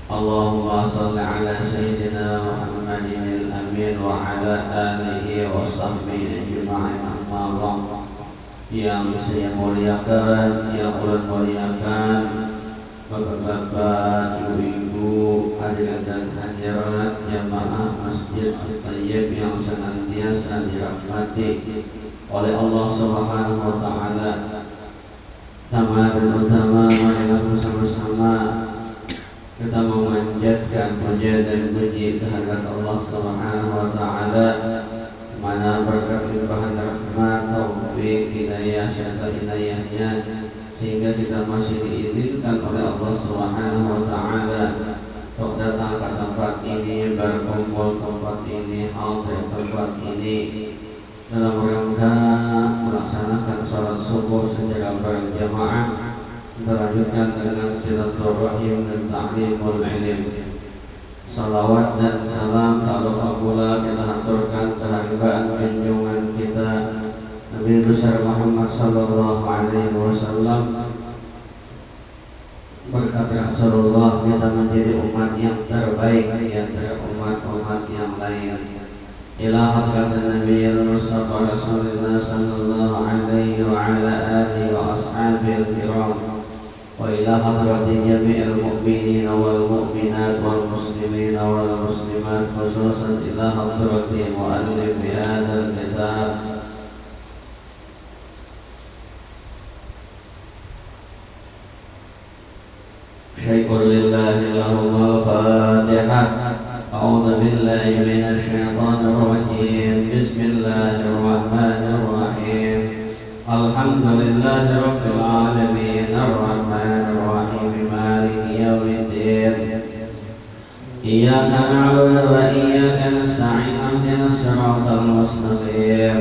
Allahumma salli ala sayyidina Muhammadin al-amin wa ala alihi wa sahbihi ajma'in amma ba'd. Yang saya muliakan, yang ulun muliakan, bapak-bapak, ibu-ibu, hadirin dan hadirat jamaah Masjid At-Tayyib yang senantiasa dirahmati oleh Allah Subhanahu wa taala. Pertama dan utama, marilah bersama-sama kita memanjatkan puja dan puji kehadirat Allah Subhanahu wa taala, mana berkat limpahan rahmat, taufik, hidayah serta hidayahnya sehingga kita masih diizinkan oleh Allah Subhanahu wa taala untuk datang ke tempat ini, berkumpul tempat ini, hadir tempat ini dalam rangka melaksanakan salat subuh secara berjamaah, dilanjutkan dengan silaturahim dan ta'limul ilm. Salawat dan salam tak pula kita haturkan kehadiran junjungan kita Nabi besar Muhammad sallallahu alaihi wasallam. Berkat Rasulullah kita menjadi umat yang terbaik di antara umat-umat yang lain. Ila hadrat Nabi Mustafa Rasulullah sallallahu alaihi wa ala alihi wa ashabihi kiram. وإلى حضرة جميع المؤمنين والمؤمنات والمسلمين والمسلمات، خصوصا إلى حضرة مؤلف هذا الكتاب شيء لله اللهم الفاتحة. أعوذ بالله من الشيطان الرجيم. بسم الله الرحمن الرحيم. الحمد لله رب العالمين الرحمن الرحيم مالك يوم الدين. إياك نعبد وإياك نستعين اهدنا الصراط المستقيم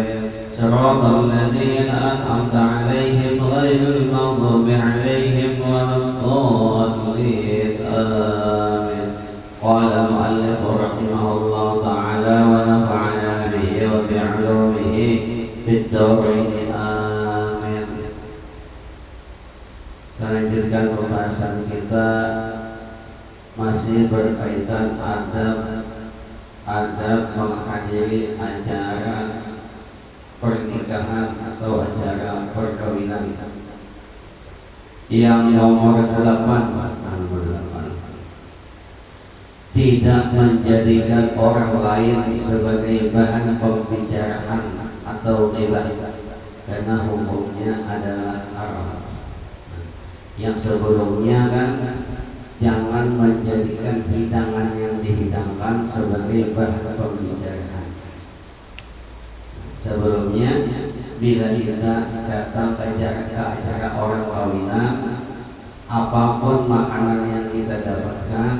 صراط الذين أنعمت عليهم غير المغضوب عليهم ولا الضالين آمين. قال المؤلف رحمه الله تعالى ونفعنا به وبعلومه في الدارين. Lanjutkan pembahasan kita masih berkaitan adab menghadiri acara pernikahan atau acara perkawinan. Yang nomor 8, tidak menjadikan orang lain sebagai bahan pembicaraan atau ghibah, karena hukumnya adalah haram. Yang sebelumnya kan jangan menjadikan hidangan yang dihidangkan sebagai bahan pembicaraan. Sebelumnya bila kita datang ke acara orang kawinan, apapun makanan yang kita dapatkan,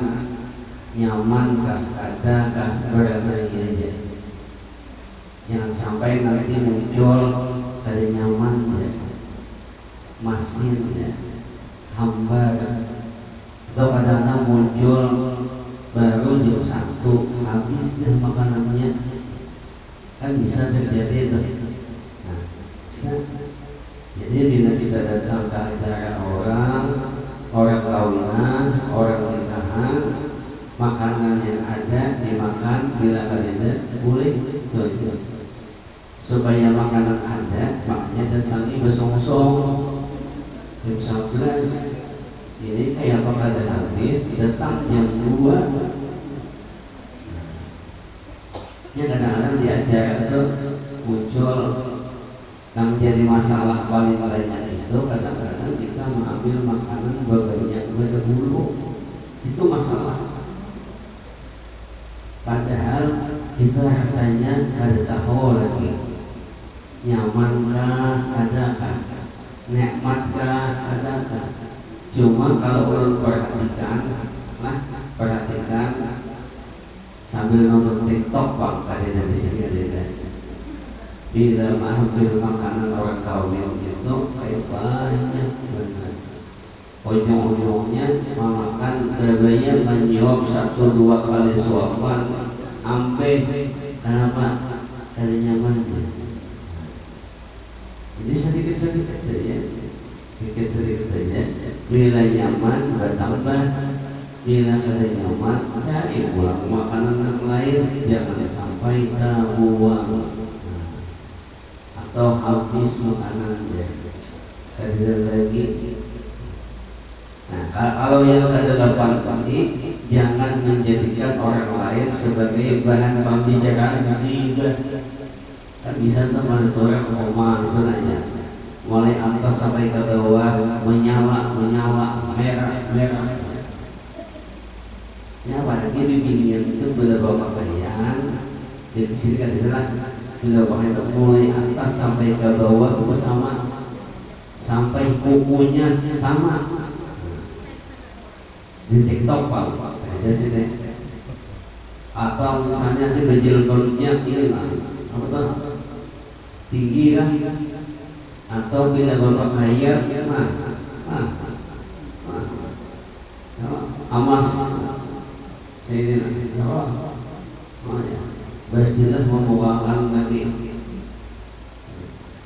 nyamankah, adakah, berapa aja. Jangan sampai nanti muncul ada nyaman ya, masin ya, hambar, atau kadang-kadang muncul baru jam 1 habis ya makanannya, kan bisa terjadi itu. Nah, bisa. Jadi bila kita datang ke acara orang kawinan, orang nikahan, makanan yang ada dimakan, bila ada boleh itu. Supaya makanan ada, makanya datangi besok-besok jam 11. Jadi kayak apa ada habis, datang jam 2. Ya kadang-kadang di acara itu muncul yang menjadi masalah paling banyak itu kadang-kadang kita mengambil makanan berbanyak dulu, itu masalah. Padahal kita rasanya ada tahu lagi, nyamankah, adakah, nikmatkah, adakah. Cuma kalau orang perhatikan sambil nonton TikTok Pak, dari sini ada. Bila mengambil makanan orang kawin itu kayak banyak benar. Ujung-ujungnya memakan bebeknya menyuap 1-2 kali suapan sampai kenapa dari nyamannya. Jadi sedikit-sedikit saja, sedikit-sedikit saja. Bila nyaman bertambah, bila ada nyaman cari pulang makanan yang lain, jangan sampai terbuang atau habis makanannya. Ada lagi. Nah, kalau yang ke-8 tadi, jangan menjadikan orang lain sebagai bahan pembicaraan juga. Kan bisa tuh orang ngomong nanya, mulai atas sampai ke bawah menyala merah. Ya, apalagi di bimbingan itu bila bawa pakaian, di sini kan jelas bila pakaian itu mulai atas sampai ke bawah itu sama, sampai kukunya sama. Di TikTok Pak, ada sini. Atau misalnya di bejilbabnya ini lah, apa tuh? Tinggi kan? Atau bila bawa pakaian, amas. Ini bahas jelas membawakan lagi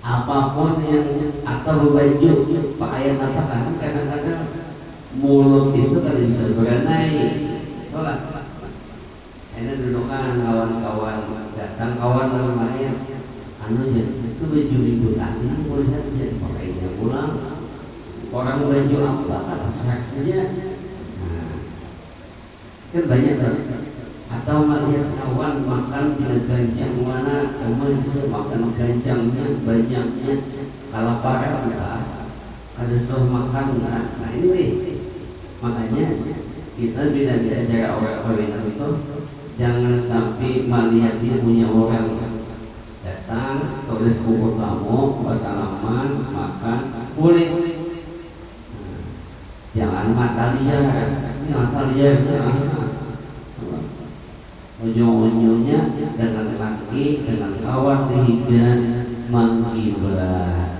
apapun yang atau baju pakaian apa kan kadang-kadang mulut itu kan bisa beranai. Tolak ini dudukan kawan-kawan datang kawan lumayan itu baju ibu tadi boleh saja pakainya pulang orang baju apa kan saksinya. Kan banyak kan? Atau melihat kawan makan dengan gancang mana, kamu itu makan gancangnya banyaknya, kalau parah enggak, ada suruh makan enggak. Nah ini nih, makanya kita bila diajar orang-orang itu jangan sampai melihat dia punya orang datang tulis buku kamu, bersalaman, makan, boleh. Jangan mata liar. Asal dia ujung-ujungnya dengan laki dengan kawan sehingga menghibah.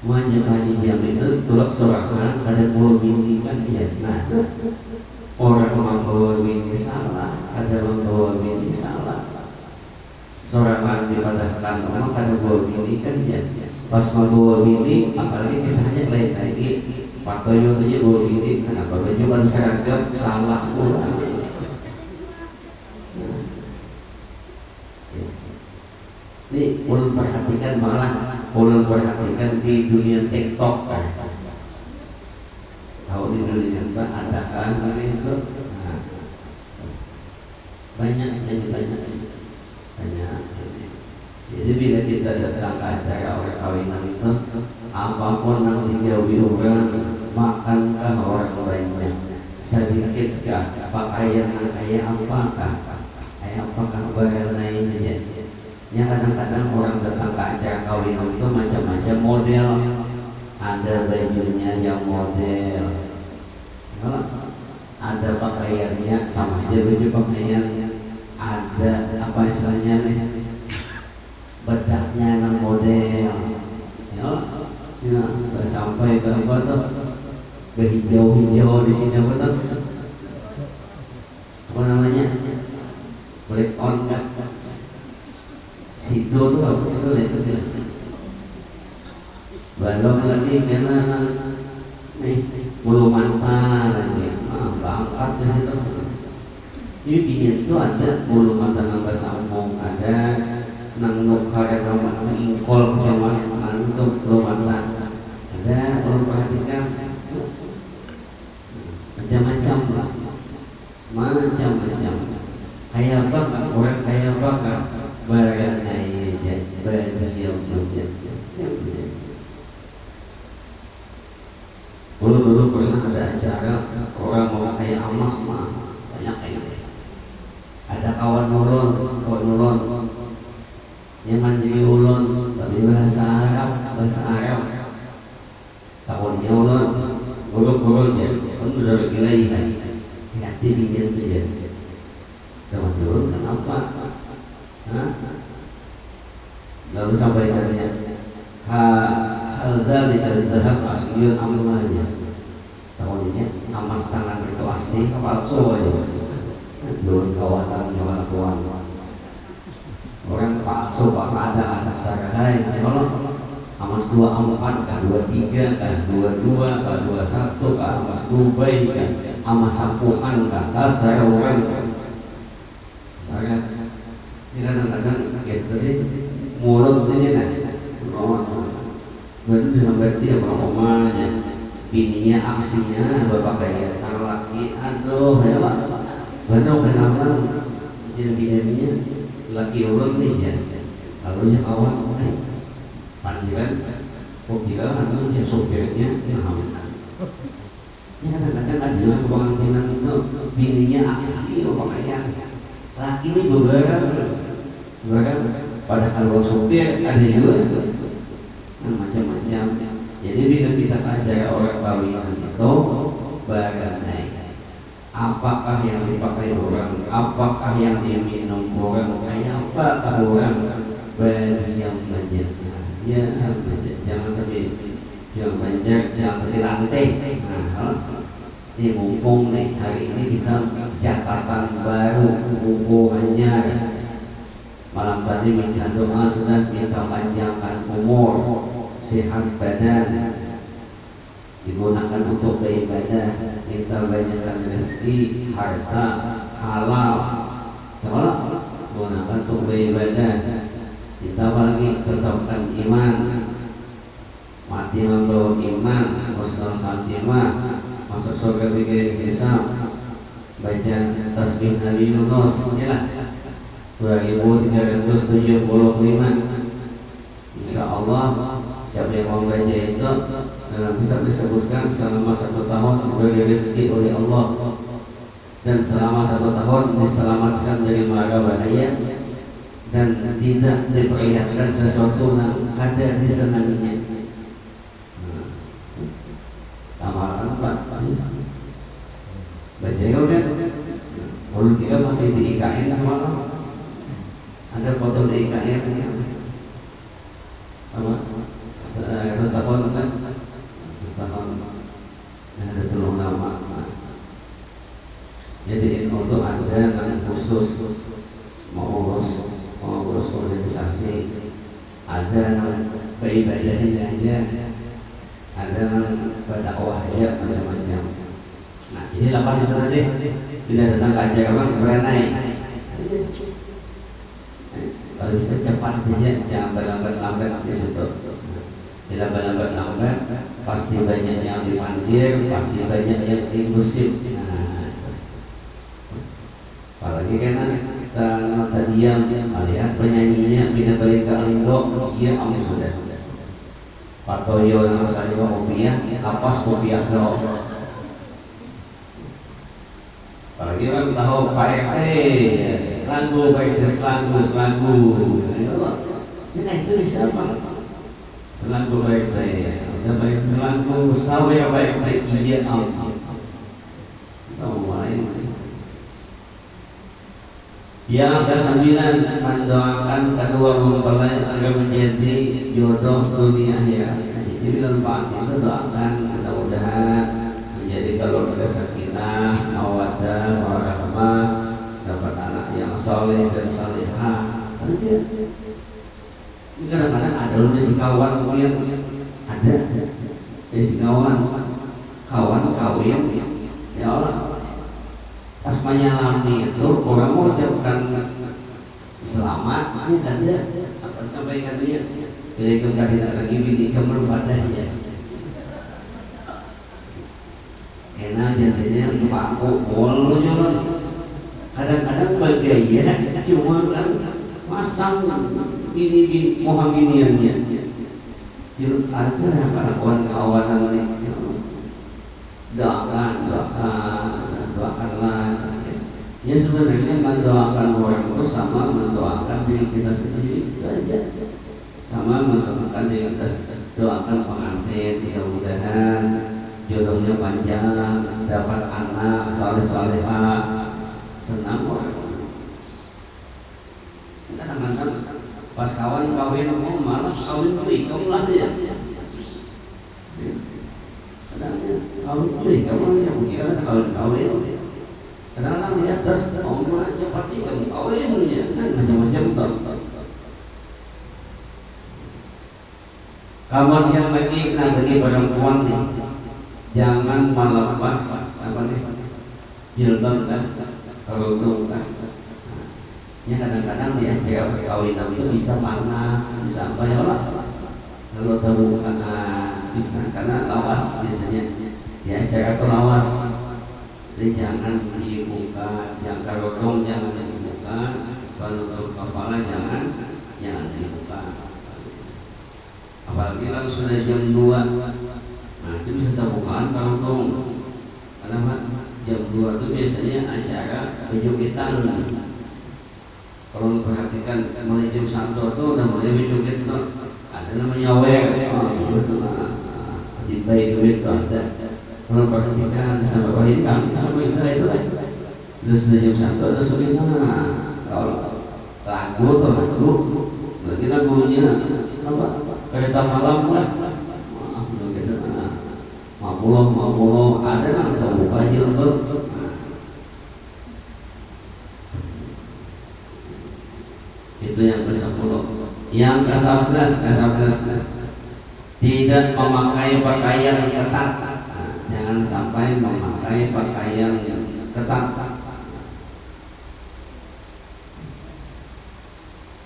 Menjadi diam itu tulak sorakan ada pulau bini kan ya. Nah, orang membawa bini salah, ada membawa bini salah. Sorakan dipadahkan memang ada bawa bini kan ya. Pas membawa bini, apalagi kisahnya lain lagi. Pakaian aja bawa bini, kenapa baju kan seragam salah pula. Ini ulun perhatikan malah ulun perhatikan di dunia TikTok kan. Tahu di dunia TikTok ada kan ini itu banyak. Jadi bila kita datang ke acara orang kawinan itu apapun yang dijauhi orang makankah orang lainnya sedikitkah pakaian yang kayak apakah barang lainnya. Ya kadang-kadang orang datang ke acara kawinan itu macam-macam model, ada bajunya yang model, ada pakaiannya sama saja baju pakaiannya, ada apa istilahnya nih bedaknya yang model, ya sampai ke apa tuh hijau di sini apa tuh apa namanya black on kan situ tuh apa situ itu dia balong lagi karena nih bulu mata lagi bangkat di situ. Ini itu ada bulu mata nambah sambung, ada nang nukar yang nama ingkol kecamatan mantuk bulu mata, ada orang perhatikan macam-macam lah, macam-macam. Kayak apa orang kayak apa kan barangnya ini barang yang dulu pernah ada acara orang mau kayak amas mah banyak kayak ada kawan nurun yang mandiri ulun tapi bahasa Arab tahunnya ulun buruk ya kan udah gilai hati dingin tuh ya sama turun kenapa lalu sampai tanya hal-hal dihadap asliun amalnya tahun ini amas tangan itu asli palsu aja dulu kawanan kawan orang palsu pak ada anak sarai kalau Amas 24 kah 23 kah 22 kah 21 kah Amas Dubai kah Amas Sapuan kah saya orang saya kadang-kadang gitu mulut ini nah berarti bisa berarti ya omanya bininya aksinya bapak kayak kalau laki aduh ya pak betul kenapa jadi bininya laki orang nih ya kalau nya kawan panggilan kira atau yang sopirnya yang hamilan ini kadang-kadang ada kebanginan itu bininya aksi pakaian laki ini beberapa pada kalau sopir ada juga macam-macam. Jadi bila kita ajar orang kawinan itu bagaimana apakah yang dipakai orang, apakah yang diminum orang, apakah orang bagi yang banyak ya jangan terjadi yang banyak yang terlantai. Nah, ini mumpung nih hari ini kita catatan baru hubungannya malam tadi minta doa sudah minta panjangkan umur sehat badan digunakan untuk beribadah minta banyakkan rezeki harta halal gunakan untuk beribadah kita lagi tetapkan iman mati membawa iman husnul khatimah masuk surga bigir hisab baca tasbih Nabi Yunus inilah 2375 Insya Allah siapa yang mau baca itu dalam kitab disebutkan selama 1 tahun diberi rezeki oleh Allah dan selama 1 tahun diselamatkan dari mara bahaya dan tidak diperlihatkan sesuatu yang ada di senangnya. Amalan Pak baca ya udah kalau kita masih di IKN kemana ada foto di IKN apa terus tahun kan terus tahun ada tulung nama jadi untuk anda yang khusus mau urus organisasi ada keibadahnya aja ada berdakwah ya macam-macam. Nah ini 8 itu nanti bila datang ke acara berenai kalau bisa cepat saja jangan berlambat-lambat di situ. Bila berlambat-lambat pasti banyak yang dipanggil, pasti banyak yang inklusif. Nah, apalagi karena kita diam melihat penyanyinya Bina Balika Alindo dia amin sudah Patoyo yang saya kopiah kapas kopiah dong. Apalagi orang tahu Pak RT selanggu baik selanggu kita itu bisa apa selanggu baik udah baik selanggu sawe baik iya tahu lain yang ke-9 mendoakan kedua mempelai agar menjadi jodoh dunia ya. Jadi dalam itu doakan mudah-mudahan menjadi keluarga sakinah, mawaddah, warahmah, dapat anak yang soleh dan salihah. Ini kadang-kadang ada si kawan kemudian ada si kawan kawin ya Allah pas menyalami itu orang mau ucapkan selamat ini dan dia apa disampaikan dia jadi kita tidak lagi bini kamu padanya enak jadinya untuk aku bolu jalan kadang-kadang bergaya cuma kan masang bini mohon biniannya jadi ada para kawan-kawan ini doakanlah ya sebenarnya mendoakan orang itu sama mendoakan diri kita sendiri saja sama mendoakan diri kita doakan pengantin mudah-mudahan jodohnya panjang dapat anak saleh-salehah senang orang kadang-kadang pas kawan kawin malah kawin beli kamu lah ya kawin beli kamu yang kira kawin kadang-kadang di atas orang cepat juga kawin ya kan macam-macam Kemudian lagi bagi perempuan nih, jangan melepas apa nih jilbab kan, kerudung kan. Ya kadang-kadang dia cewek kawinan itu bisa panas, bisa apa ya lah. Kalau tahu bisa karena lawas biasanya. Ya cara itu lawas. Jadi jangan dibuka, jangan kerudung jangan dibuka, kalau kepala jangan dibuka. Apalagi kalau sudah jam 2, nah itu bisa terbukaan kerudung. Karena jam 2 itu biasanya acara bejogetan. Kalau perhatikan mulai jam 1 itu udah mulai bejoget tuh. Ada namanya wer, di bayi duit tuh ada. Kalau perhatikan sama bayi kami sama istilah itu lah. Terus sudah jam 1 ada sudah sana. Kalau lagu atau lagu, berarti lagunya apa? Kereta malam lah. Maaf kita mau ada lah kita buka jilbab. Itu yang ke-10. Yang ke-11 tidak memakai pakaian yang ketat. Jangan sampai memakai pakaian yang ketat.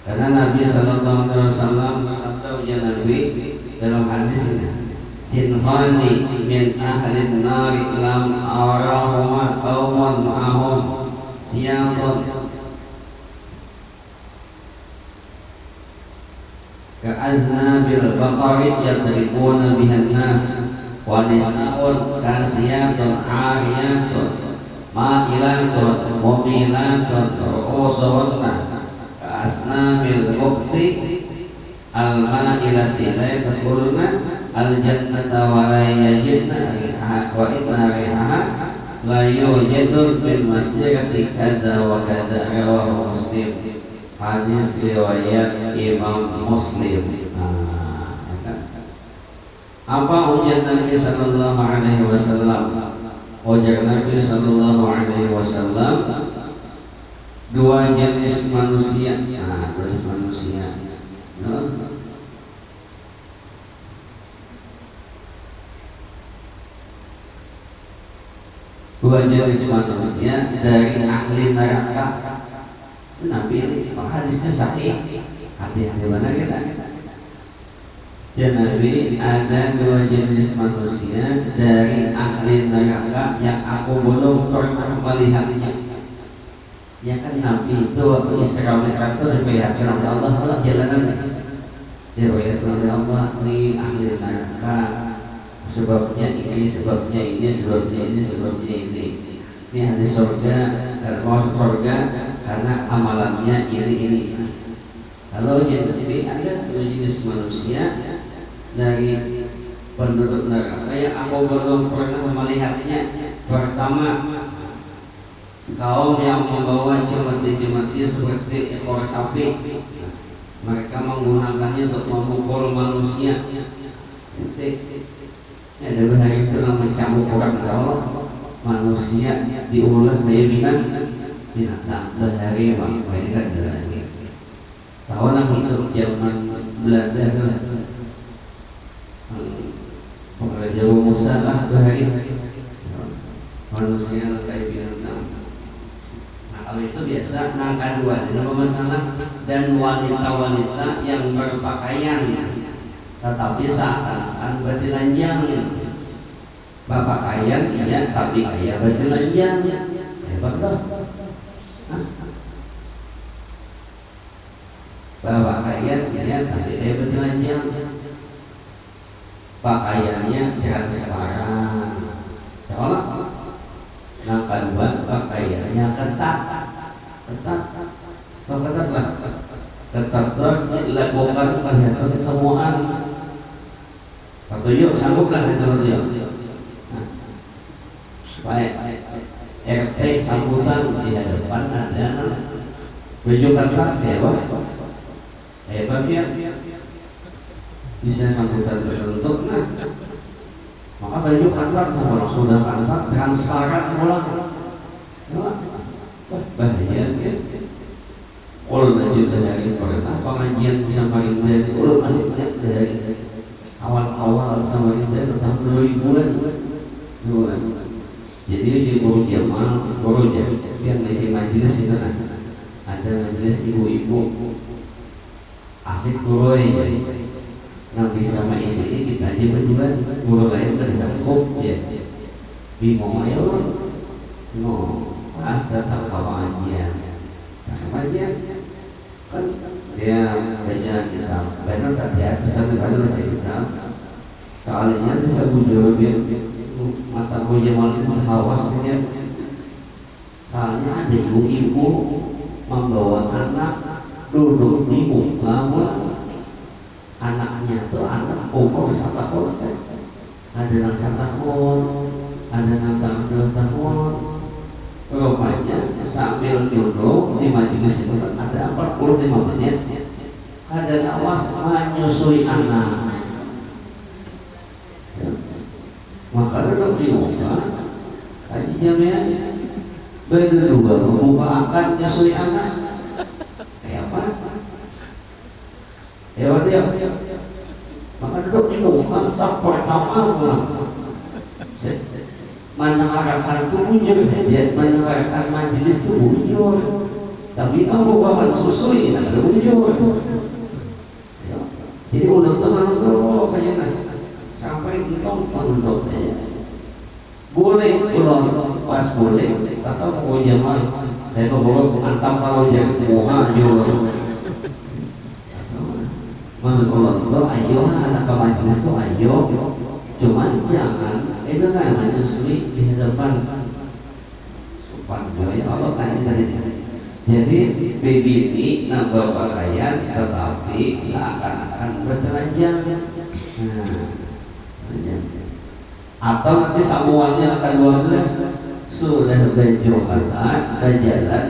Karena Nabi Sallallahu Alaihi Wasallam bersabda Nabi dalam hadis ini, sinfani min ahli nari lam arahuma qauman ma'ahum siyatun ka'aznabil baqari yadribuna bihan nas wa nisa'un kasiyatun ariyatun ma'ilatun mumilatun ru'usuhunna asnabil bukti al-ma'ilati la yadkhuluna al-jannata wa la yajidna riha wa inna riha la yujadu bil masjidi kadza wa kadza rawahu Muslim. Hadis riwayat Imam Muslim. Apa ujian Nabi sallallahu alaihi wasallam? Ujian Nabi sallallahu alaihi wasallam, dua jenis manusia. Jenis manusia. Dua jenis manusia dari ahli neraka. Nabi hadisnya sahih. Hati-hati mana kita? Ya Nabi, ada dua jenis manusia dari ahli neraka yang aku belum pernah melihatnya. Ya kan Nabi itu waktu Isra Mi'raj itu diperlihatkan oleh Allah jalanan diriwayatkan oleh Allah ini ahli neraka, sebabnya ini, sebabnya ini, sebabnya ini, sebabnya ini. Ini ahli surga, masuk surga karena amalannya ini. Kalau jadi ada dua jenis manusia dari penduduk neraka yang aku belum pernah melihatnya. Pertama, kaum yang membawa jemati-jemati seperti ekor sapi. Mereka menggunakannya untuk memukul manusia. Ada bahaya itu mencambuk orang Allah. Manusia diulas dari binatang dari mereka lagi. Tahun itu zaman Belanda Raja Musa lah bahaya. Manusia kayak binatang. Kalau itu biasa angka 2 ada masalah. Dan wanita-wanita yang berpakaian tetapi seakan berarti lanjang. Berpakaian iya tapi kaya berarti lanjang. Hebat loh. Berpakaian iya tapi kaya berarti lanjang. Pakaiannya transparan. Soalnya yang kedua pakaiannya ketat dilakukan kelihatan semuaan. Atau yuk sangguplah itu yuk. Supaya RT sambutan di hadapan ada baju ketat hebat ya. Bisa sambutan terbentuk. Maka baju kantor kalau sudah kantor transparan pulang. Bahaya ya. Kalau baju dari perintah pengajian bisa paling banyak masih banyak dari awal sama kita tahun 2000-an. Jadi di guru jamaah, guru yang ngisi majelis itu kan, ada majelis ibu-ibu asik guru ini, nanti sama istri kita aja berdua, guru lain udah disangkup ya, bingung aja no, astagfirullah kawan aja, kan dia baca kitab, benar tak dia pesan-pesan baca kitab, soalnya bisa bujur dia mata kuliah malam sehawasnya, soalnya ada ibu-ibu membawa anak duduk di muka anaknya tuh anak umur 1 tahun, ada yang 1 tahun, ada yang 2 tahun. Rupanya sambil duduk di majelis itu ada 45 menit, ada awas menyusui anak. Maka duduk di muka, kaji jamiah berdua membuka angkat nyusui anak. Kayak apa? Ya dia. Maka duduk di muka sak pertama mendengarkan itu muncul saja, mendengarkan majelis itu muncul, tapi kamu bawa susui tidak muncul. Jadi ulang-ulang dulu kayaknya sampai untung penduduk boleh pulang pas boleh atau mau jamaah saya tuh boleh antam kalau jadi muha juga maksud Allah tuh ayo anak ke majelis tuh ayo, cuman jangan itu namanya sulit di hadapan sopan ya Allah tanya tadi. Jadi baby ini nambah pakaian tetapi seakan-akan bertelanjang. Atau nanti semuanya akan 12 sudah baju kata dan jalan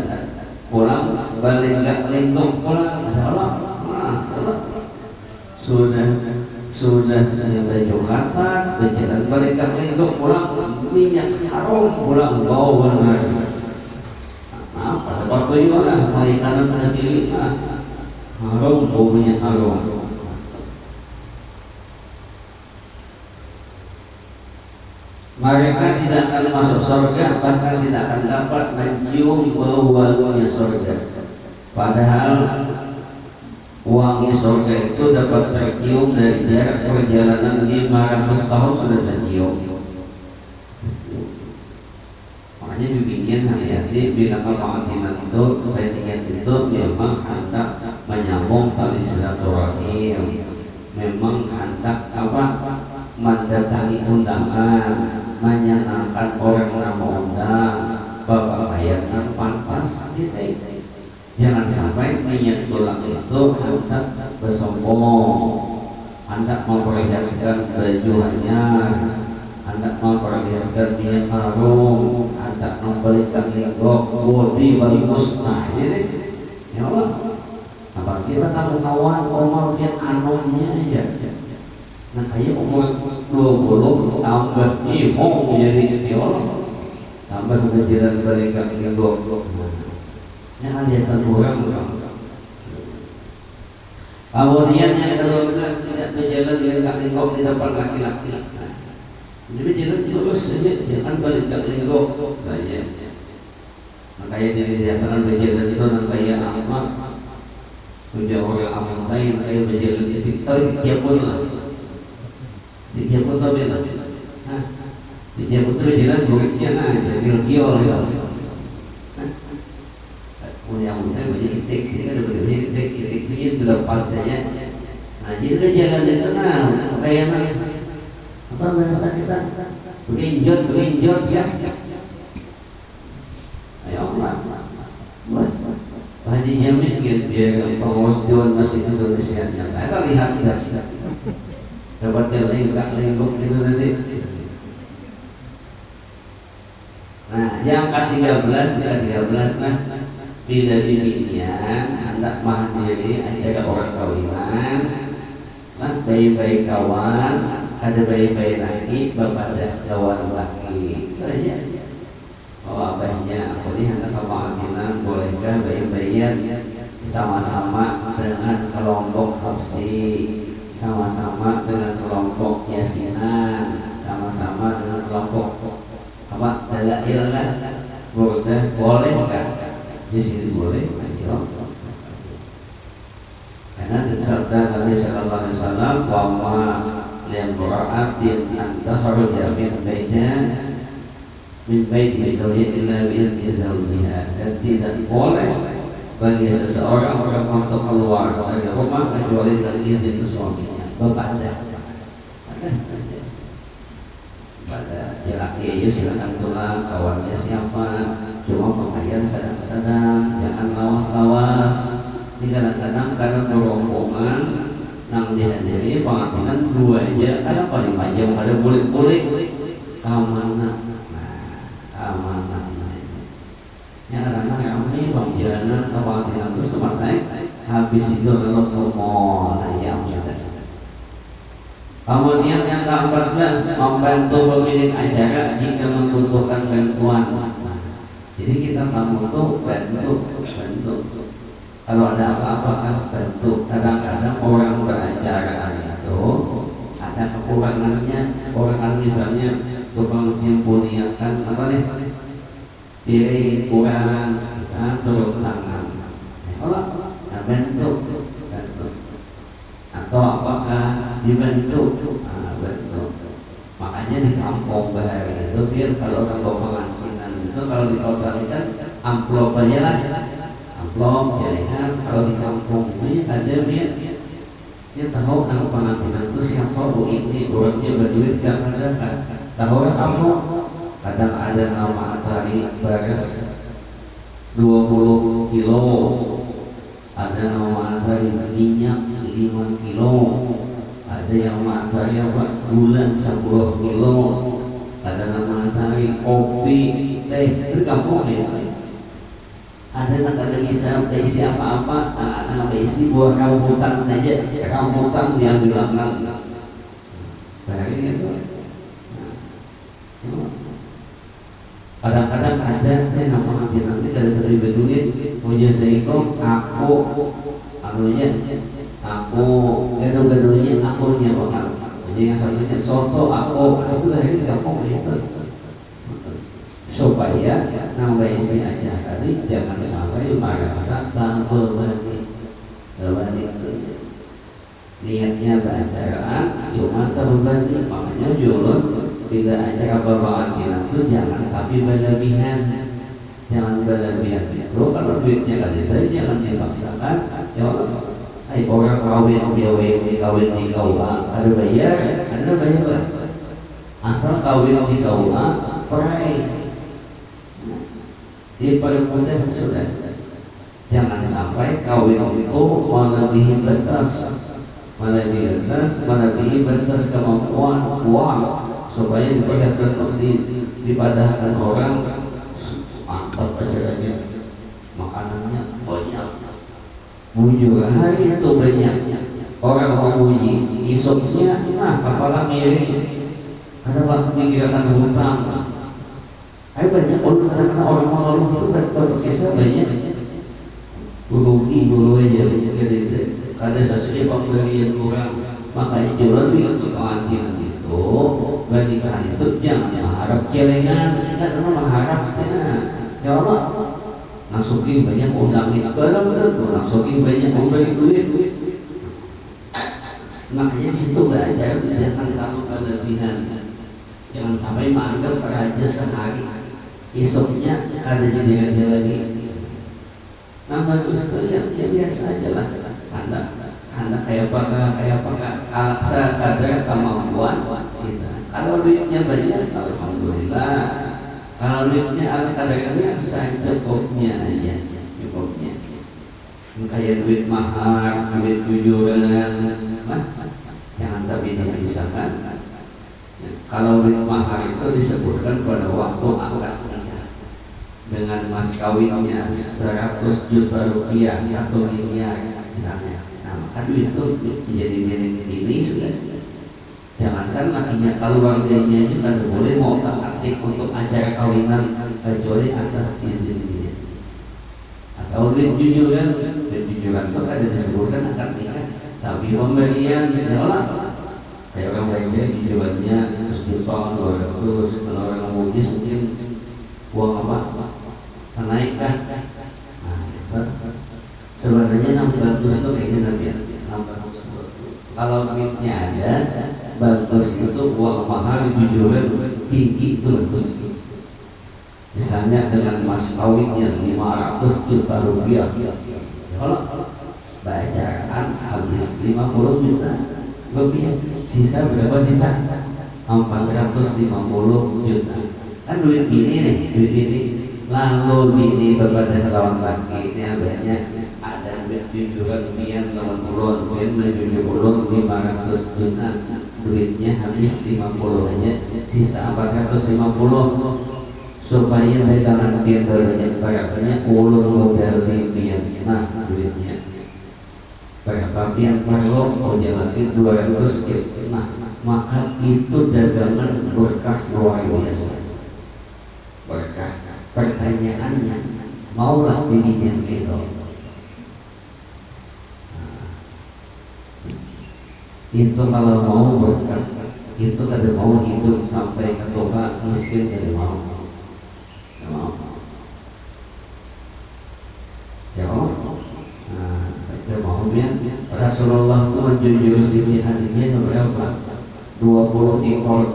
pulang balik nggak lingkup pulang sudah baju kata berjalan balik nggak lingkup pulang minyak harum pulang bawa pada waktu itu lah hari kanan pada kiri harum bau minyak harum. Mereka tidak akan masuk surga, bahkan tidak akan dapat mencium bau wanginya surga. Padahal wangi surga itu dapat tercium dari jarak perjalanan 500 tahun sudah tercium. Makanya dibikin hati-hati bila kemungkinan itu kepentingan itu memang hendak menyambung tali silaturahim, memang hendak mendatangi undangan, menyenangkan orang yang undang, bapak bayarnya pantas kita. Jangan sampai niat pulang itu hendak bersombong, hendak memperlihatkan baju hanyar, hendak memperlihatkan minyak harum, hendak memberikan linggok bodi bagi musnah. Jadi ya Allah, apa kita tahu kawan Omar lihat anomnya aja. Nah kayak umur 20 tambah imong menjadi orang tambah berjalan balik ke linggok yang kelihatan orang. Kemudian yang ke-12 tidak berjalan balik ke linggok di depan laki-laki. Jadi jalan terus saja, jangan balik ke linggok saja. Makanya dilihatkan berjalan itu namanya amat menjadi orang amat lain, kayak berjalan di tiap pun lah. Dia pun tahu dia dia pun tahu jalan buruknya aja kiol ya. Mudah-mudahan banyak itik sih kan ada banyak itik sudah pas saja. Nah jadi dia jalan di tengah kayak apa bahasa kita belinjot ya. Ayo Allah. Haji Jamil dia pengurus Dewan Masjid Indonesia. Kita lihat dapat lenggok itu nanti. Nah, yang ke-13 mas bila dirinya hendak menghadiri acara orang kawinan, kan bayi-bayi kawan, ada bayi-bayi laki, bapak ada kawan laki. Saja. Oh abahnya, aku ini hendak kemakaminan, bolehkah bayi-bayian sama-sama dengan kelompok habsi, sama-sama dengan kelompok kan boleh nggak di sini boleh ayo karena sabda Nabi Sallallahu Alaihi Wasallam wama yang berarti antahar jamin min baiti zawji illa bi zawjiha dan tidak boleh bagi seseorang orang untuk keluar dari rumah kecuali dengan izin suaminya. Bapak pada laki aja silakan tulang kawannya siapa, cuma pemakaian sadang-sadang, jangan lawas-lawas. Ini kadang-kadang karena rombongan nang dihadiri pengambilan dua aja, ada paling panjang ada kulit-kulit amanah. Amanah yang kadang-kadang ramai panggilan pengambilan terus tempat saya habis itu lalu ke mall ayam gitu. Kemudian yang ke-14 membantu pemilik acara jika membutuhkan bantuan. Jadi kita kamu tuh bantu. Kalau ada apa-apa kan bantu. Kadang-kadang orang beracara itu ada kekurangannya. Orang misalnya tukang simpuniakan apa nih? Piring kurang, turun tangan. Kalau bantu. Atau apakah dibantu? Bentuk. Makanya di kampung bahari itu biar kalau orang bawa pengantinan itu kalau ditotalkan amplop aja lah, amplop jaringan. Kalau di kampung ini ada dia tahu nama pengantinan itu siapa ini orangnya berduit gak ada kan? Tahu kamu kadang ada nama atari bagas 20 kilo, ada nama atari minyak 5 kilo, ada yang matahari bulan 10 kilo, ada nama matahari kopi, teh, itu kampung ya. Ada yang kadang isi apa-apa, ada isi buah rambutan aja, rambutan yang dilakukan. Bahari itu. Kadang-kadang ada nama nanti dari beduit, punya saya aku anunya. Aku gaduh-gaduhnya akunya bakal jadi yang satunya soto aku itu dari kampung itu supaya nambah isi aja tadi jangan sampai merasa terbebani niatnya beracaraan cuma terbebani. Makanya julun bila acara bawaan itu jangan tapi berlebihan, jangan berlebihan itu kalau duitnya kan itu jangan dipaksakan. Hai orang kawin di KUA ada bayar lah. Asal kawin di KUA perai di perempuan sudah. Jangan sampai kawin itu melebihi batas kemampuan uang supaya dipadahkan orang mantap aja makanannya banyak. Bujur hari itu banyak orang memuji, isoknya kepala miring, ada waktu pikiran hutang. Ayo banyak karena orang mengeluh itu berkisah banyak guru aja ada sesuatu pemberian kurang. Makanya jualan untuk pengantin itu pernikahan itu jangan mengharap celengan, kita mengharap ya Allah nasuki banyak undangin benar nasuki banyak memberi duit. Makanya situ belajar jangan kamu berlebihan, jangan sampai menganggap raja sehari esoknya ada jadi raja lagi. Nah bagus yang biasa aja lah. Anda kayak apa aksa kadar kemampuan kita. Kalau duitnya banyak alhamdulillah. Kalau duitnya ala kadarnya secukupnya aja, cukupnya. Kayak duit mahar, duit tujuan, jangan tapi dihabiskan. Kalau duit mahar itu disebutkan pada waktu akad nikah dengan mas kawinnya 100 juta rupiah, 1 miliar misalnya. Nah maka duit itu menjadi milik ini sudah. Jangankan lakinya keluarganya juga boleh mau aktif untuk acara kawinan kecuali atas izin dia. Atau duit jujuran itu ada disebutkan akad nikah, tapi pemberian adalah kayak orang baiknya jujurannya 100 juta 200, kalau orang mujis mungkin uang apa menaikkan. Nah, sebenarnya yang bagus tuh kayaknya nanti kalau duitnya ada bagus itu uang mahal dijual tinggi itu bagus. Misalnya dengan mas kawinnya 500 juta rupiah, kalau bacaan habis 50 juta rupiah, sisa berapa sisa? 450 juta. Kan duit ini nih, duit ini. Lalu ini berbeda lawan lagi ini adanya ada duit jujuran rupiah 80, duit 70 500 juta, duitnya habis 50 aja, sisa 450. Supaya dagangan vendornya barangnya ulun modal rupiah, nah duitnya berapa yang perlu mau jalan 200 gitu. Nah maka itu dagangan berkah luar biasa, berkah. Pertanyaannya, maulah dirinya gitu. Itu kalau mau berkah, itu kada mau hidup sampai ke Tuhan miskin, kada mau. Ya Allah. Nah, kita mau Rasulullah itu menjunjung tinggi hatinya berapa? 20 ekor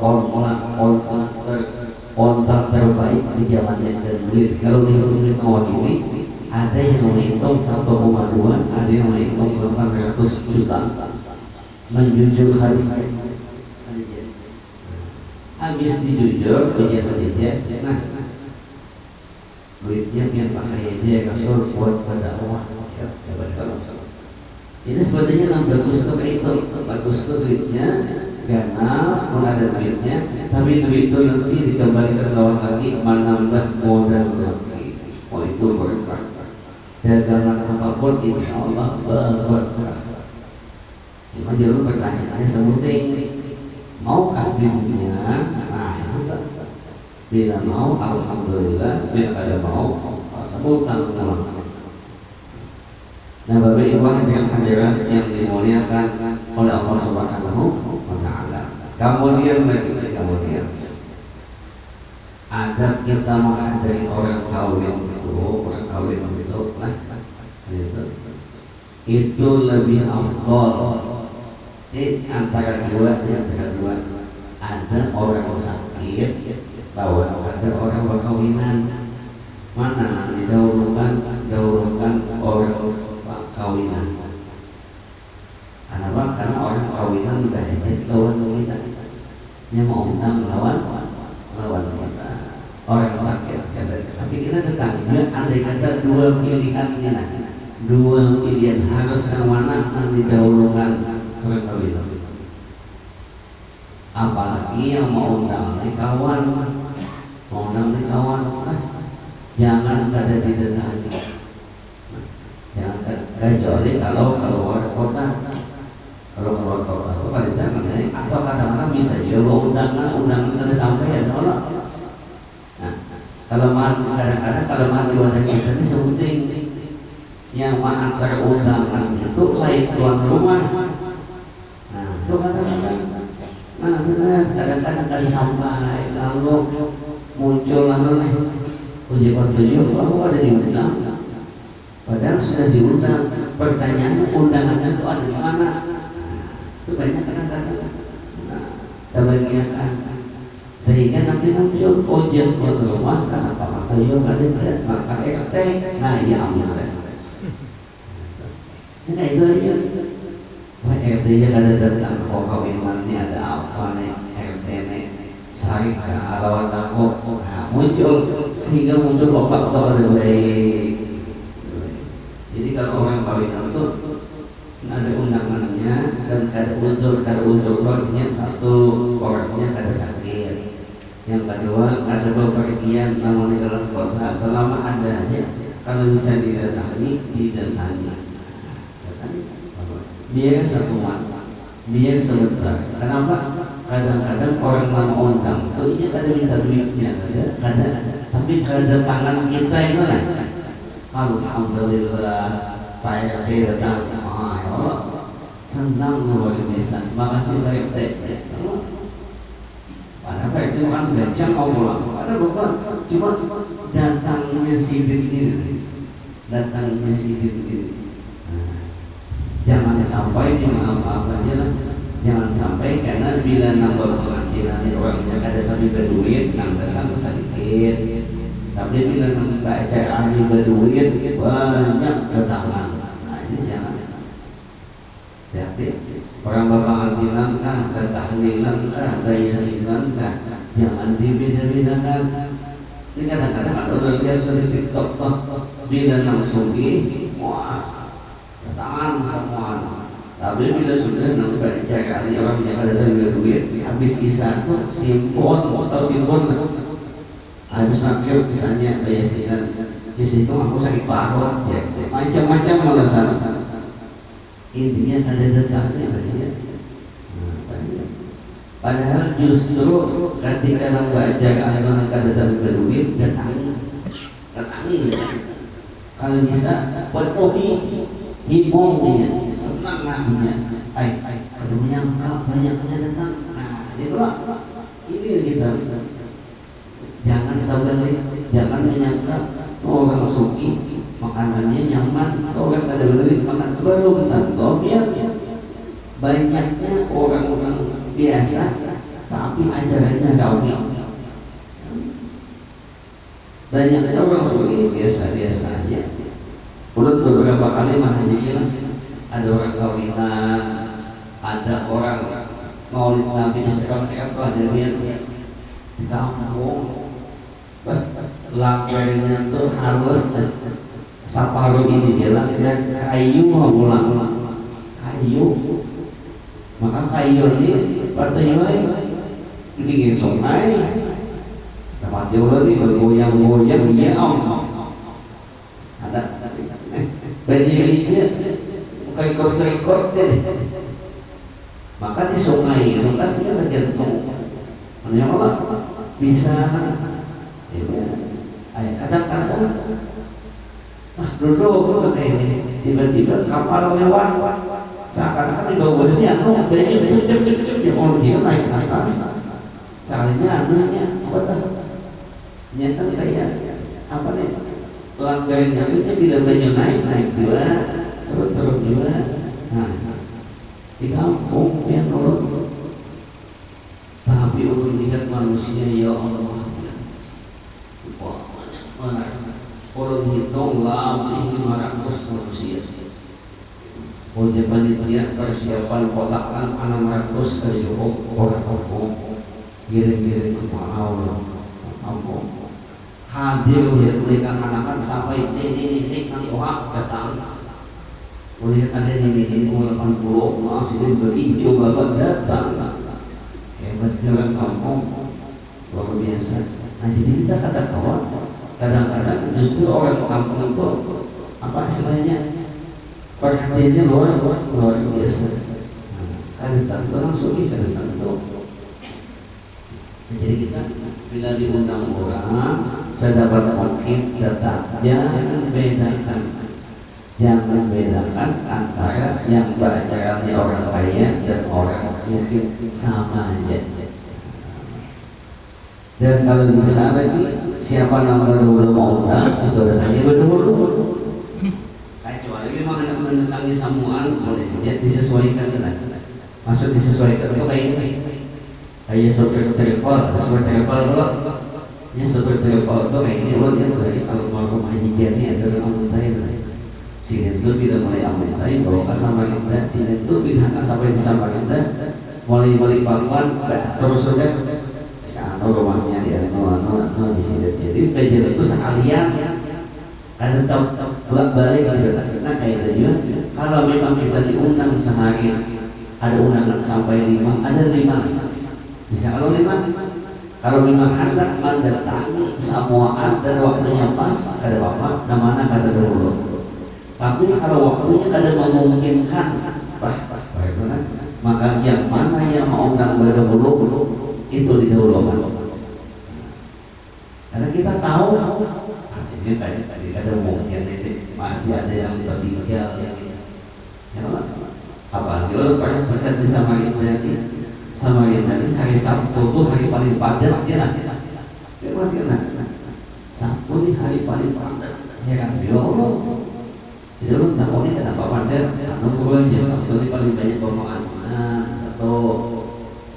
onta terbaik di zamannya dan duit. Kalau dihitung tahun ini ada yang menghitung 1,2, ada yang menghitung 800 juta. Menjunjung hati. Habis dijunjung punya hatinya. Nah, duitnya yang pakai dia Rasul buat pada Allah. Ini sebenarnya yang bagus tuh kayak itu, bagus tuh duitnya. Karena ada duitnya, tapi duit itu nanti dikembalikan lawan lagi menambah modal lagi. Oh itu berkah. Dagangan apapun insya Allah berkah. Cuma jangan pertanyaannya sebutin, maukah dunia? Nah itu bila mau, alhamdulillah. Bila ada mau, sebutan nama. Nah Bapak Ibu yang hadirat yang dimuliakan oleh Allah Subhanahu wa Ta'ala. Kemudian adab kita menghadiri orang kawin itu, itu lebih afdal. Antara dua ada orang sakit, bahwa ada orang berkawinan. Mana didahulukan orang kawinan. Kenapa? Karena orang kawinan udah hajat lawan kita. Dia mau undang lawan kita. Orang sakit kata. Tapi kita tetangga andai kata dua pilihan harus yang mana yang didahulukan orang kawinan. Apalagi yang mau undang kawan, jangan ada di tetangga. Jangan kecuali kalau keluar kota. Kalau keluar kota itu paling jangan atau kadang-kadang bisa juga undangan ada sampai ya tolak. Nah, kalau kadang-kadang kalau di wadah kita ini sebutin yang antara undangan itu lain tuan rumah. Nah, itu kadang-kadang kadang-kadang sampai lalu muncul uji-uji lalu ada diundang. Padahal sudah diundang, pertanyaannya undangannya itu ada di mana? Itu banyak kadang-kadang. Kebanyakan sehingga nanti muncul ujian buat rumah kenapa maka yuk ada maka RT. Nah ya amin. Nah itu aja. Wah RT nya kada datang kok kawinan ada apa nih RT nih sehari alawan aku muncul sehingga muncul bapak ada baik. Jadi kalau orang kawinan itu ada undangannya dan kada unsur rohnya, satu orangnya kada sakit, yang kedua ada bepergian namun di dalam kota selama adanya kalau bisa didatangi. Dia satuan, dia sebentar. Kenapa? Kadang-kadang orang mau undang itu ini kada minta duitnya, kada, tapi kedatangan kita itu lah. Alhamdulillah, Pak RT datang. Senang luar biasa. Makasih Pak RT. Padahal itu kan gajah mau pulang. Padahal bukan, cuma datangnya sidik ini, datangnya sidik ini. Nah, jangan sampai maaf aja lah. Jangan sampai karena bila nambah penghasilan orangnya ada tapi berduit, nambah sedikit. Tapi bila nambah acara ahli berduit banyak ketangan. Nah ini jangan. Hati-hati. Orang bapak bilang kan, tahlilan kan, yasinan kan, jangan dibeda-bedakan. Ini kadang-kadang ada orang lihat dari TikTok, bila langsung wah, ketangan semua. Tapi bila sudah nampak cari orang yang ada dari duit, habis isya tuh simbol atau simbol, habis mampir misalnya yasinan, di situ aku sakit paru, ya, macam-macam alasan. Intinya ada datangnya ya. Padahal justru ketika membaca ayat ada datang berduit datangi kalau bisa penuhi hibung dia senang hatinya ada menyangka banyaknya datang. Nah itulah ini kita jangan balik, jangan menyangka orang suki makanannya nyaman, orang ada beli makan baru tentu ya banyaknya orang-orang biasa tapi ajarannya gaul. Banyaknya orang biasa aja. Udah beberapa kali mahajir ada orang kawinan, ada orang maulid Nabi sekarang ada niat di kampung langgarnya tuh harus saparu ini jalan kayu ulang kayu, maka kayu ini partai ini sungai tempat jauh lagi bergoyang-goyang ya ada banjirnya rekor deh, maka di sungai itu kan dia tergantung apa bisa kadang-kadang Mas duduk kayak ini tiba-tiba kapal lewat seakan-akan di bawahnya kayaknya cep yang orang dia naik ke atas soalnya anaknya apa nyata kayak apa nih langgain itu bila banyak naik dua terus dua. Nah di kampung yang turun tapi untuk lihat manusia ya Allah orang hitung lebih 500 manusia. Udah panitia persiapan kotakan 600 ke orang kampung giring-giring ke Allah kampung hadir ya tulikan anak-anak sampai ini nanti orang datang melihat ada ini umur 80 masih berhijau bapak datang hebat jalan kampung luar biasa. Nah jadi kita kata kawan kadang-kadang justru orang kampung itu apa istilahnya perhatiannya luar biasa. Ada tentu langsung bisa tentu. Jadi kita bila diundang orang sedapat mungkin tetap jangan bedakan antara yang bacaan orang kaya dan orang miskin sama aja. Dan kalau bisa lagi siapa nomor dulu mau undang itu datangnya berdua. Kecuali memang ada menentangnya samuan boleh ya disesuaikan dengan maksud disesuaikan itu kayak sopir telepon dulu ya sopir telepon itu kayak ini lo dia dari kalau mau rumah hajiannya ada orang mutai sini itu tidak mulai amutai bawa ke Samarinda sini itu tidak sampai di Samarinda mulai pangkuan terus sudah rumahnya dia di sini. Jadi belajar itu sekalian ada balik kita kayak tadi kalau memang kita diundang sehari ada undangan sampai 5 ada 5 bisa kalau memang hendak mendatangi semua dan waktunya pas ada bapak dan mana kata dulu. Tapi kalau waktunya kada memungkinkan maka yang mana yang mau undang berdahulu itu didahulukan. Karena kita tahu ini tadi ada mungkin masih ada yang tertinggal yang apa kalau banyak berkat bisa makin berarti Samarinda ini hari Sabtu itu hari paling padat ya. Sabtu ini hari paling padat. Ya kan, ya Allah. Jadi lu tak ini kenapa padat? Karena gue Sabtu ini paling banyak omongan. Satu,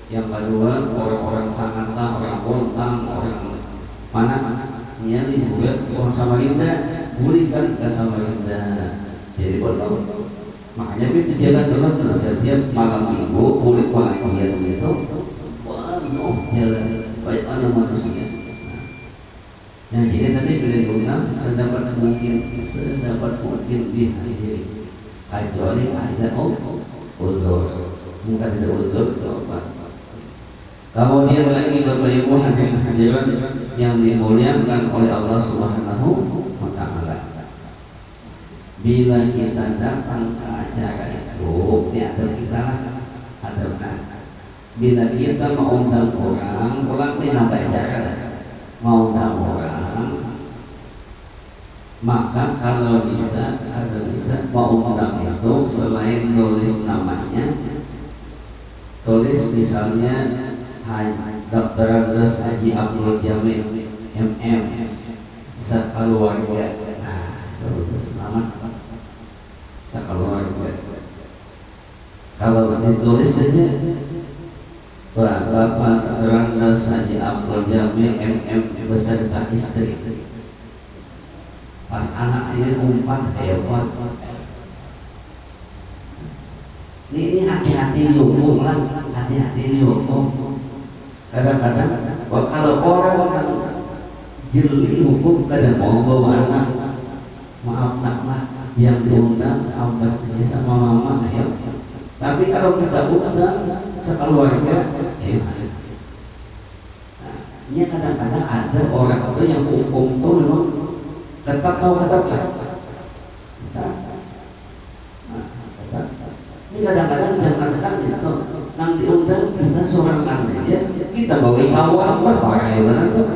yang kedua orang-orang Sangatta, orang Bontang, orang mana? Iya nih juga orang Samarinda, boleh kan ke Samarinda. Jadi betul. Makanya kita jalan terus setiap malam minggu boleh pengajian itu. Penuh jalan banyak orang manusia. Nah, jadi tadi beliau diundang sedapat mungkin dihadiri. Kecuali ada uzur, bukan ada uzur coba. Kemudian lagi Bapak Ibu hadirin yang dimuliakan oleh Allah Subhanahu wa Ta'ala. Bila kita datang ke acara itu, ada kita ada. Bila kita mau undang orang ini nampak acara. Mau undang orang, maka kalau bisa mau undang itu selain tulis namanya, tulis misalnya Dr. Andres Haji Abdul Jamil MM sekeluarga. Nah, terus nama sekeluarga. Kalau ditulis saja Bapak Dr. Andres Haji Abdul Jamil MM beserta istri. Pas anak sini umpan hebat. Ini hati-hati dihukum lah, hati-hati dihukum. Kadang-kadang kalau orang jeli hukum kadang mau bawa anak, maaf nak lah yang diundang abah sama mama ayo. Tapi kalau kita undang sekeluarga, ini kadang-kadang ada orang itu yang hukum itu memang tetap lah. Ini kadang-kadang jangankan itu nang diundang kita seorang ya kita bawa kawan pakai benar tuh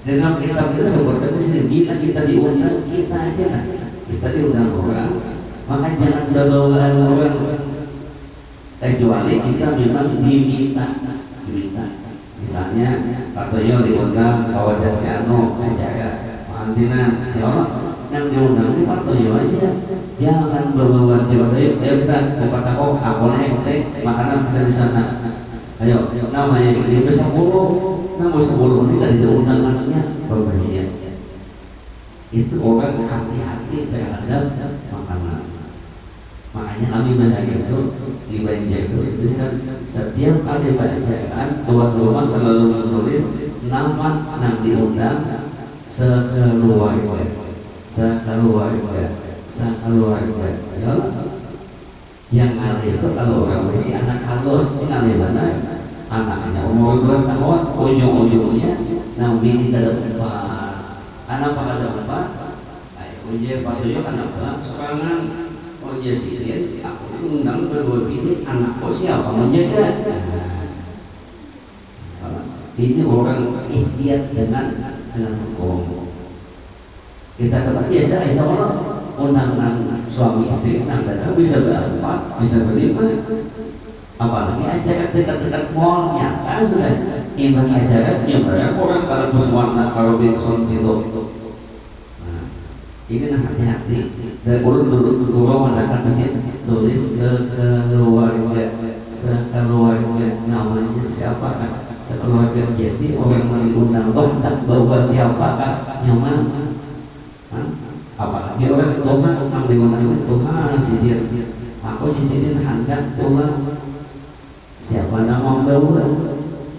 dengan kita seperti sini kita diundang kita aja kita diundang orang maka jangan bawa orang kecuali kita memang diminta misalnya katanya diundang kawan si Ano acara mantinan ya Allah yang diundang ini katanya aja jangan bawa jawab kita kepada aku naik makanan kita di sana. Ayo namanya ini besar 10 ini kan di undangannya berbeda. Itu orang hati-hati terhadap makanan. Makanya kami banyak itu di Banjar itu setiap kali bacaan doa-doa selalu menulis nama yang diundang sekeluarga. Ya. Yang ada itu kalau orang berisi anak halus ini ada mana anaknya umur 2 tahun ujung-ujungnya nabi tidak depan anak pada depan ujian patunya kenapa serangan ujian sirin aku undang kedua ini anakku siapa menjaga ini orang ikhtiar dengan hukum kita tetap biasa insya Allah undangan suami istri kadang bisa berempat, bisa berlima. Apalagi acara dekat-dekat mallnya kan sudah imbang acara nyebrang orang kalau bersuara kalau Wilson situ. Nah, ini hati-hati. Dan urut mengatakan mesin tulis sekeluarga namanya siapa kan? Sekeluarga jadi orang yang diundang toh tak bawa siapa kan nyaman. Apalagi orang Tuhan diundang Tuhan sidir aku di sini hendak Tuhan siapa nama bawa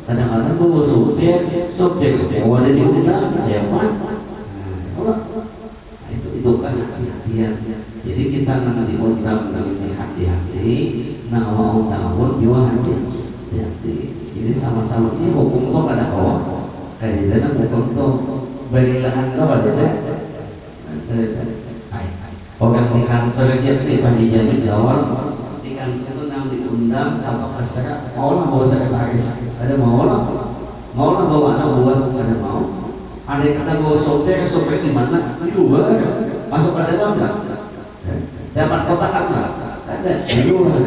kadang-kadang bawa subjek awalnya diundang ya kan itu kan hati-hatian jadi kita nanti diundang dengan hati-hati nama undang juga hati-hati jadi sama-sama ini hukum itu pada kawan kayak dalam hukum itu berilahan kawan orang di kantor aja di jamin di awal di kantor itu nang diundang apa kasar mau lah bawa sekretaris ada mau lah bawa anak buah ada mau ada kata bawa sopir di mana di luar masuk ada dalam dapat kotak kan ada di luar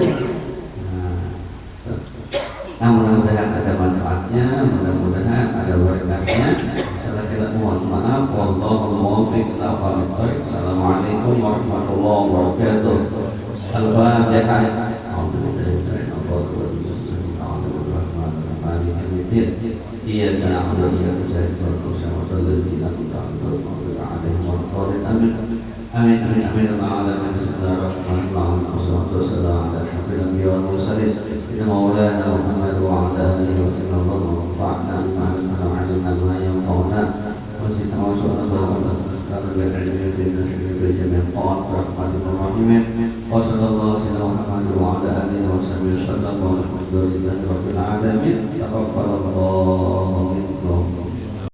Nah, mudah-mudahan ada manfaatnya, mudah-mudahan ada berkahnya. Saya mohon maaf. Wallahu muwaffiq ila aqwamit thoriq. Assalamualaikum warahmatullahi wabarakatuh. Al-Fatihah. Iya karena Allah yang saya bersama dengan kita amin amin amin amin ma'alamin bismillahirrahmanirrahim wassalatu ala asyrafil anbiya wal mursalin maulana Muhammad wa ala alihi wa sallam fa'na ma'alina ma yanfa'una wa zidna wa sallallahu alaihi wa sallam wa sallam wa sallam wa sallam wa sallam wa sallam